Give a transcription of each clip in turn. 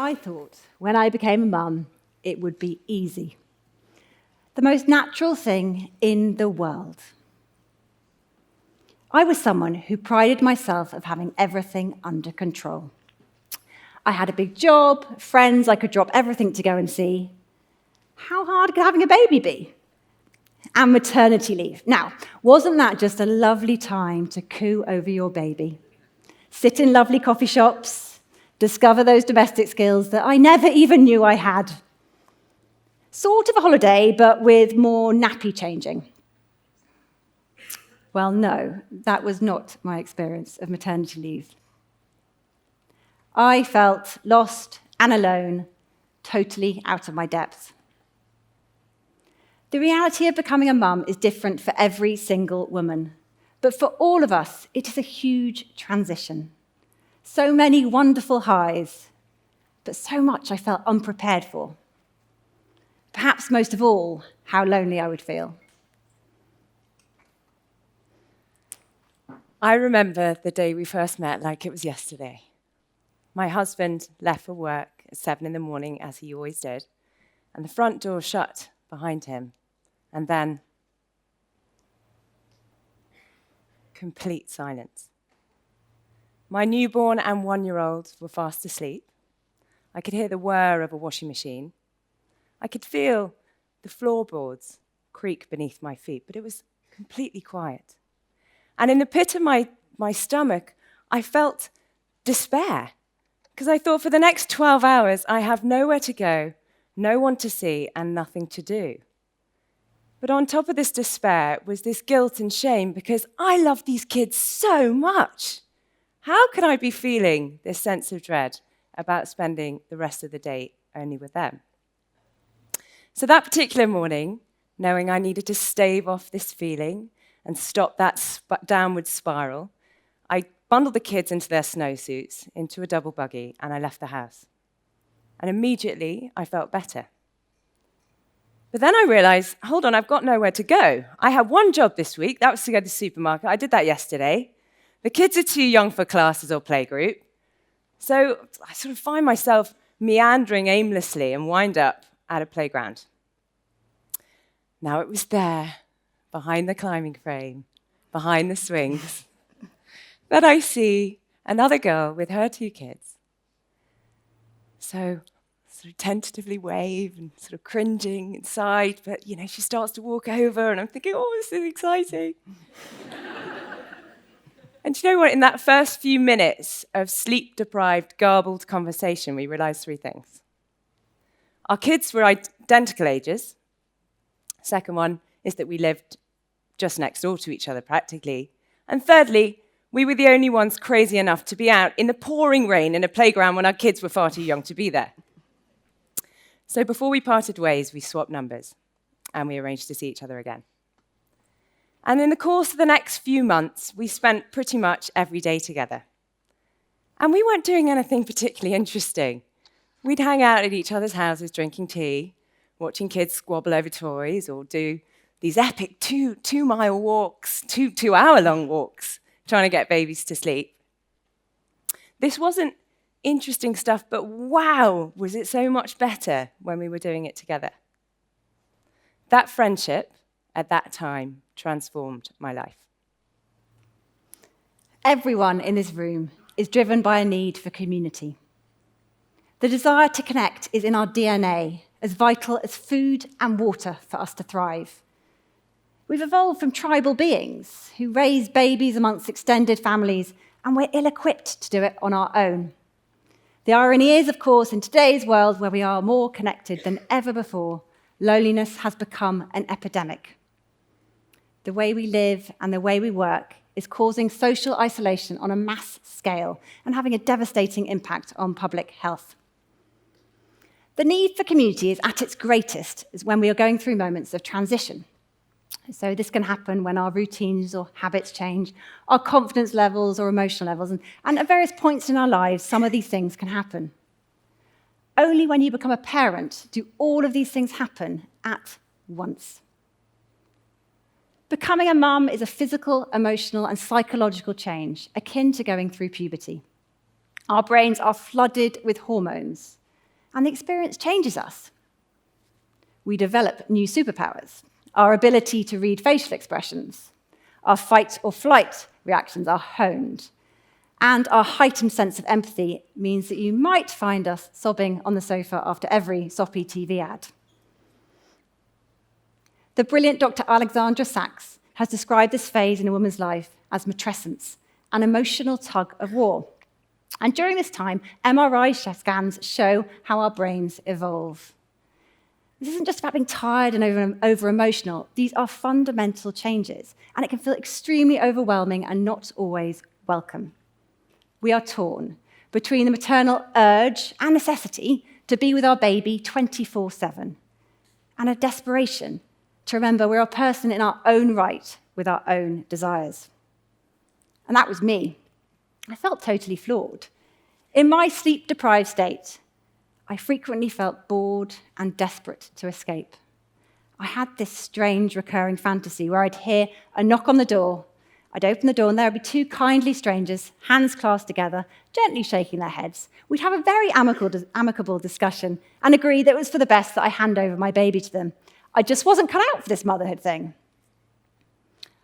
I thought when I became a mum, it would be easy. The most natural thing in the world. I was someone who prided myself of having everything under control. I had a big job, friends I could drop everything to go and see. How hard could having a baby be? And maternity leave. Now, wasn't that just a lovely time to coo over your baby? Sit in lovely coffee shops, discover those domestic skills that I never even knew I had. Sort of a holiday, but with more nappy changing. Well, no, that was not my experience of maternity leave. I felt lost and alone, totally out of my depth. The reality of becoming a mum is different for every single woman, but for all of us, it is a huge transition. So many wonderful highs, but so much I felt unprepared for. Perhaps most of all, how lonely I would feel. I remember the day we first met like it was yesterday. My husband left for work at 7 in the morning, as he always did, and the front door shut behind him. And then, complete silence. My newborn and 1-year-old were fast asleep. I could hear the whir of a washing machine. I could feel the floorboards creak beneath my feet, but it was completely quiet. And in the pit of my stomach, I felt despair, because I thought for the next 12 hours, I have nowhere to go, no one to see, and nothing to do. But on top of this despair was this guilt and shame, because I love these kids so much. How could I be feeling this sense of dread about spending the rest of the day only with them? So that particular morning, knowing I needed to stave off this feeling and stop that downward spiral, I bundled the kids into their snowsuits, into a double buggy, and I left the house. And immediately, I felt better. But then I realized, hold on, I've got nowhere to go. I had one job this week, that was to go to the supermarket. I did that yesterday. The kids are too young for classes or playgroup. So I sort of find myself meandering aimlessly and wind up at a playground. Now it was there, behind the climbing frame, behind the swings, that I see another girl with her 2 kids. So sort of tentatively wave and sort of cringing inside, but she starts to walk over and I'm thinking, oh, this is exciting. And do you know what? In that first few minutes of sleep-deprived, garbled conversation, we realized 3 things. Our kids were identical ages. Second one is that we lived just next door to each other practically. And thirdly, we were the only ones crazy enough to be out in the pouring rain in a playground when our kids were far too young to be there. So before we parted ways, we swapped numbers and we arranged to see each other again. And in the course of the next few months, we spent pretty much every day together. And we weren't doing anything particularly interesting. We'd hang out at each other's houses drinking tea, watching kids squabble over toys, or do these epic two-mile walks, two-hour-long walks, trying to get babies to sleep. This wasn't interesting stuff, but wow, was it so much better when we were doing it together. That friendship, at that time, transformed my life. Everyone in this room is driven by a need for community. The desire to connect is in our DNA, as vital as food and water for us to thrive. We've evolved from tribal beings who raise babies amongst extended families, and we're ill-equipped to do it on our own. The irony is, of course, in today's world where we are more connected than ever before, loneliness has become an epidemic. The way we live and the way we work is causing social isolation on a mass scale and having a devastating impact on public health. The need for community is at its greatest is when we are going through moments of transition. So this can happen when our routines or habits change, our confidence levels or emotional levels, and at various points in our lives, some of these things can happen. Only when you become a parent do all of these things happen at once. Becoming a mum is a physical, emotional, and psychological change akin to going through puberty. Our brains are flooded with hormones. And the experience changes us. We develop new superpowers. Our ability to read facial expressions, our fight or flight reactions are honed. And our heightened sense of empathy means that you might find us sobbing on the sofa after every soppy TV ad. The brilliant Dr. Alexandra Sachs has described this phase in a woman's life as matrescence, an emotional tug of war. And during this time, MRI scans show how our brains evolve. This isn't just about being tired and over-emotional. These are fundamental changes, and it can feel extremely overwhelming and not always welcome. We are torn between the maternal urge and necessity to be with our baby 24/7 and a desperation to remember we're a person in our own right with our own desires. And that was me. I felt totally flawed. In my sleep-deprived state, I frequently felt bored and desperate to escape. I had this strange recurring fantasy where I'd hear a knock on the door. I'd open the door and there would be two kindly strangers, hands clasped together, gently shaking their heads. We'd have a very amicable discussion and agree that it was for the best that I hand over my baby to them. I just wasn't cut out for this motherhood thing.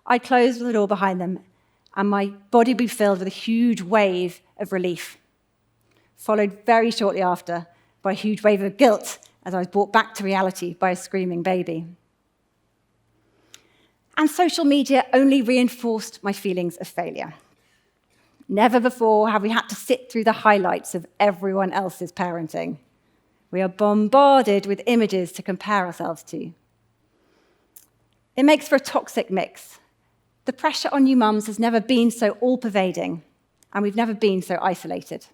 I'd close the door behind them and my body would be filled with a huge wave of relief, followed very shortly after by a huge wave of guilt as I was brought back to reality by a screaming baby. And social media only reinforced my feelings of failure. Never before have we had to sit through the highlights of everyone else's parenting. We are bombarded with images to compare ourselves to. It makes for a toxic mix. The pressure on new mums has never been so all-pervading, and we've never been so isolated.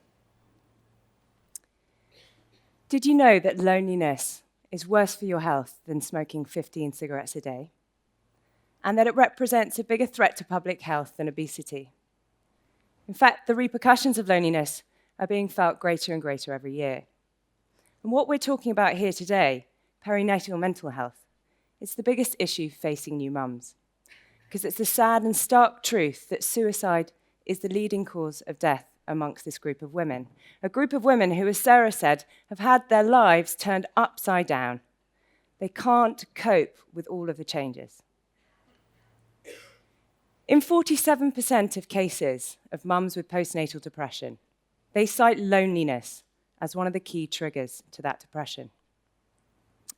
Did you know that loneliness is worse for your health than smoking 15 cigarettes a day? And that it represents a bigger threat to public health than obesity? In fact, the repercussions of loneliness are being felt greater and greater every year. And what we're talking about here today, perinatal mental health, is the biggest issue facing new mums, because it's the sad and stark truth that suicide is the leading cause of death amongst this group of women. A group of women who, as Sarah said, have had their lives turned upside down. They can't cope with all of the changes. In 47% of cases of mums with postnatal depression, they cite loneliness as one of the key triggers to that depression.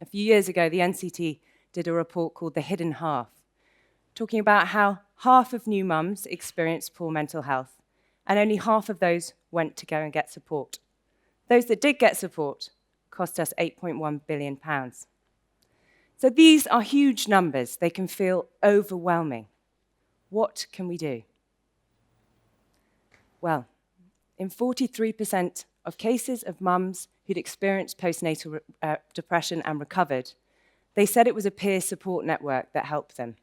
A few years ago, the NCT did a report called The Hidden Half, talking about how half of new mums experienced poor mental health, and only half of those went to go and get support. Those that did get support cost us £8.1 billion. So these are huge numbers. They can feel overwhelming. What can we do? Well, in 43% of cases of mums who'd experienced postnatal depression and recovered, they said it was a peer support network that helped them.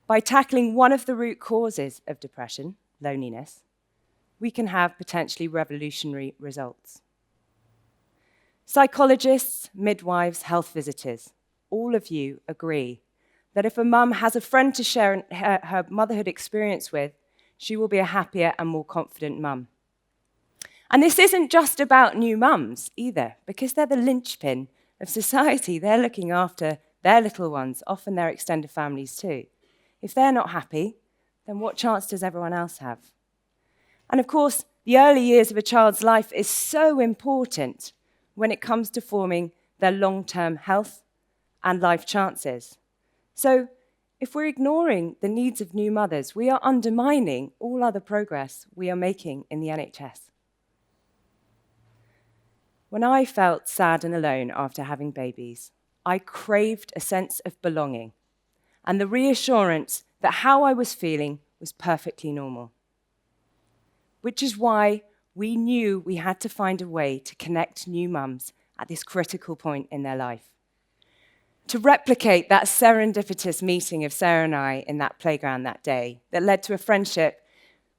By tackling one of the root causes of depression, loneliness, we can have potentially revolutionary results. Psychologists, midwives, health visitors, all of you agree that if a mum has a friend to share her motherhood experience with, she will be a happier and more confident mum. And this isn't just about new mums either, because they're the linchpin of society. They're looking after their little ones, often their extended families too. If they're not happy, then what chance does everyone else have? And of course, the early years of a child's life is so important when it comes to forming their long-term health and life chances. So if we're ignoring the needs of new mothers, we are undermining all other progress we are making in the NHS. When I felt sad and alone after having babies, I craved a sense of belonging and the reassurance that how I was feeling was perfectly normal. Which is why we knew we had to find a way to connect new mums at this critical point in their life. To replicate that serendipitous meeting of Sarah and I in that playground that day that led to a friendship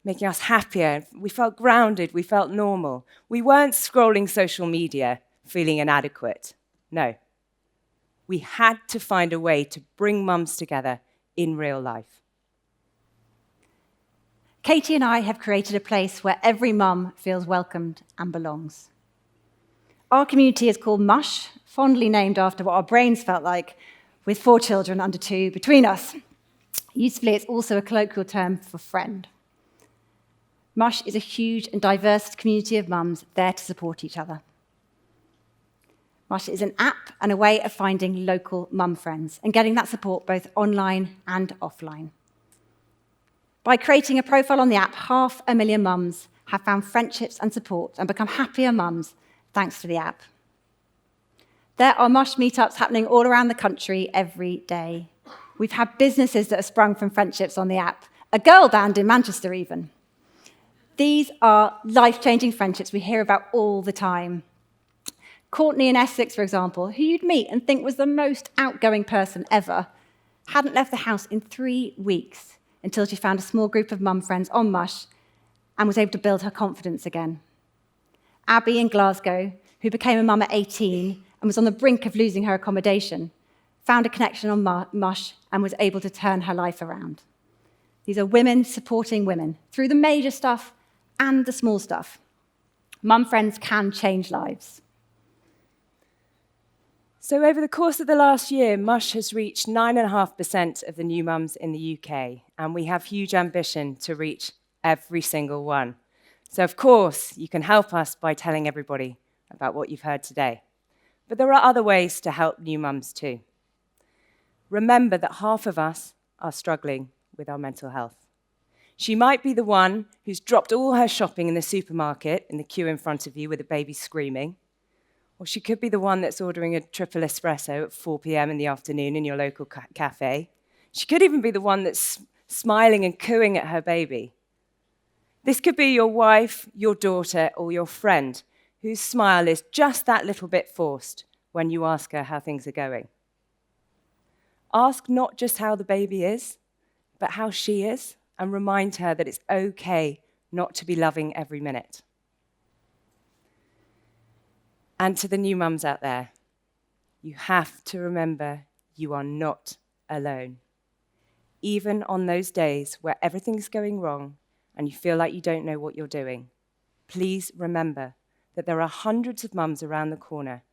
making us happier. We felt grounded, we felt normal. We weren't scrolling social media feeling inadequate. No. We had to find a way to bring mums together in real life. Katie and I have created a place where every mum feels welcomed and belongs. Our community is called Mush, fondly named after what our brains felt like, with 4 children under 2 between us. Usefully, it's also a colloquial term for friend. Mush is a huge and diverse community of mums there to support each other. Mush is an app and a way of finding local mum friends and getting that support both online and offline. By creating a profile on the app, 500,000 mums have found friendships and support and become happier mums thanks to the app. There are Mush meetups happening all around the country every day. We've had businesses that have sprung from friendships on the app, a girl band in Manchester even. These are life-changing friendships we hear about all the time. Courtney in Essex, for example, who you'd meet and think was the most outgoing person ever, hadn't left the house in 3 weeks until she found a small group of mum friends on Mush and was able to build her confidence again. Abby in Glasgow, who became a mum at 18 and was on the brink of losing her accommodation, found a connection on Mush and was able to turn her life around. These are women supporting women through the major stuff and the small stuff. Mum friends can change lives. So over the course of the last year, Mush has reached 9.5% of the new mums in the UK, and we have huge ambition to reach every single one. So of course, you can help us by telling everybody about what you've heard today. But there are other ways to help new mums too. Remember that half of us are struggling with our mental health. She might be the one who's dropped all her shopping in the supermarket in the queue in front of you with a baby screaming. Or she could be the one that's ordering a triple espresso at 4 p.m. in the afternoon in your local cafe. She could even be the one that's smiling and cooing at her baby. This could be your wife, your daughter, or your friend whose smile is just that little bit forced when you ask her how things are going. Ask not just how the baby is, but how she is, and remind her that it's okay not to be loving every minute. And to the new mums out there, you have to remember you are not alone. Even on those days where everything's going wrong and you feel like you don't know what you're doing, please remember that there are hundreds of mums around the corner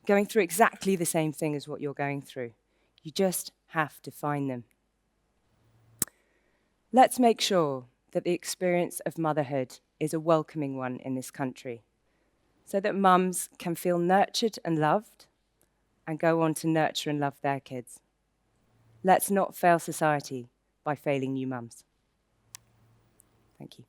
going through exactly the same thing as what you're going through. You just have to find them. Let's make sure that the experience of motherhood is a welcoming one in this country, so that mums can feel nurtured and loved and go on to nurture and love their kids. Let's not fail society by failing new mums. Thank you.